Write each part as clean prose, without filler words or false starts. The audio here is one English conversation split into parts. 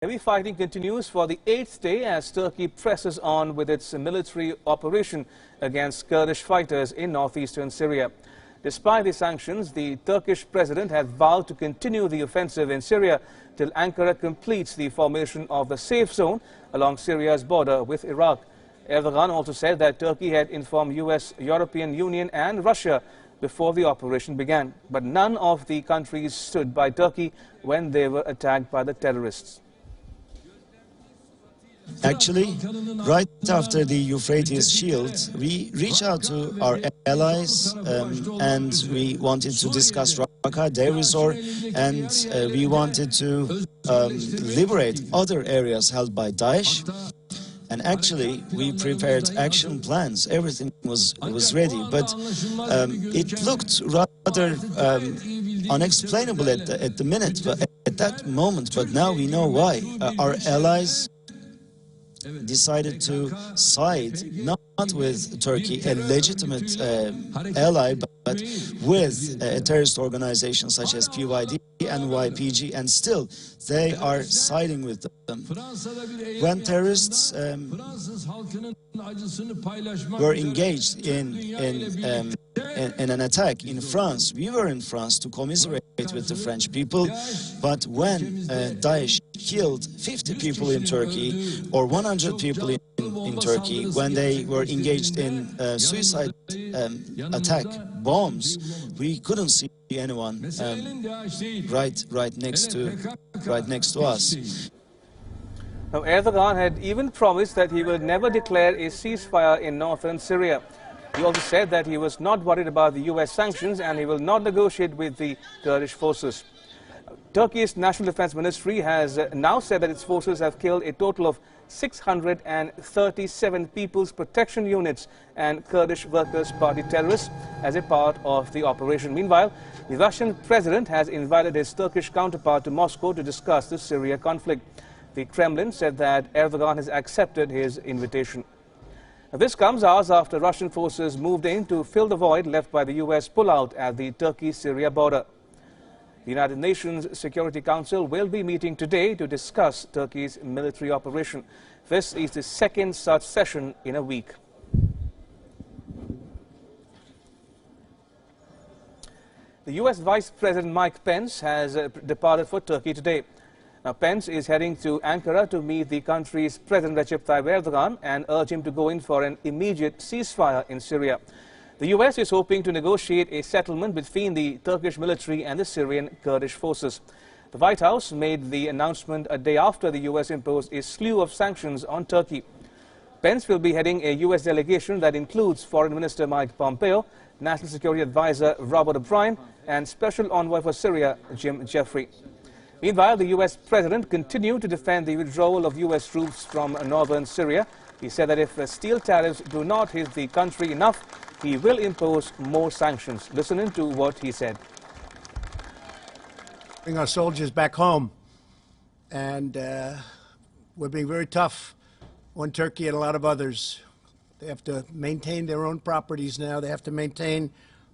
Heavy fighting continues for the 8th day as Turkey presses on with its military operation against Kurdish fighters in northeastern Syria. Despite the sanctions, the Turkish president had vowed to continue the offensive in Syria till Ankara completes the formation of the safe zone along Syria's border with Iraq. Erdogan also said that Turkey had informed US, European Union and Russia before the operation began. But none of the countries stood by Turkey when they were attacked by the terrorists. Actually, right after the Euphrates Shield, we reached out to our allies and we wanted to discuss Raqqa, Deir ez-Zor, and we wanted to liberate other areas held by Daesh. And actually, we prepared action plans. Everything was ready, but it looked rather unexplainable at the minute, at that moment. But now we know why. Our allies decided to side not with Turkey, a legitimate ally, but with a terrorist organization such as PYD and YPG, and still they are siding with them. When terrorists were engaged in an attack in France, we were in France to commiserate with the French people, but when Daesh killed 50 people in Turkey or 100 people in Turkey, when they were engaged in suicide attack bombs, we couldn't see anyone right next to us. Now, Erdogan had even promised that he will never declare a ceasefire in northern Syria. He also said that he was not worried about the US sanctions and he will not negotiate with the Kurdish forces. Turkey's National Defense Ministry has now said that its forces have killed a total of 637 People's Protection Units and Kurdish Workers' Party terrorists as a part of the operation. Meanwhile, the Russian president has invited his Turkish counterpart to Moscow to discuss the Syria conflict. The Kremlin said that Erdogan has accepted his invitation. Now, this comes hours after Russian forces moved in to fill the void left by the US pullout at the Turkey-Syria border. The United Nations Security Council will be meeting today to discuss Turkey's military operation. This is the second such session in a week. The US Vice President Mike Pence has departed for Turkey today. Now, Pence is heading to Ankara to meet the country's President Recep Tayyip Erdogan and urge him to go in for an immediate ceasefire in Syria. The US is hoping to negotiate a settlement between the Turkish military and the Syrian Kurdish forces. The White House made the announcement a day after the US imposed a slew of sanctions on Turkey. Pence will be heading a US delegation that includes Foreign Minister Mike Pompeo, National Security Advisor Robert O'Brien, and Special Envoy for Syria Jim Jeffrey. Meanwhile, the US president continued to defend the withdrawal of US troops from northern Syria. He said that if steel tariffs do not hit the country enough, he will impose more sanctions. Listen to what he said. Bring our soldiers back home, and we're being very tough on Turkey and a lot of others. They have to maintain their own properties now. They have to maintain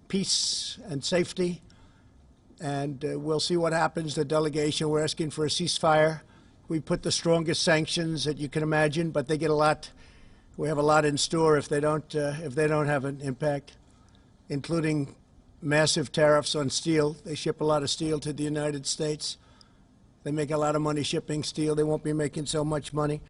peace and safety, and we'll see what happens. The delegation, we're asking for a ceasefire. We put the strongest sanctions that you can imagine, but they get a lot. We have a lot in store if they don't have an impact, including massive tariffs on steel. They ship a lot of steel to the United States. They make a lot of money shipping steel. They won't be making so much money.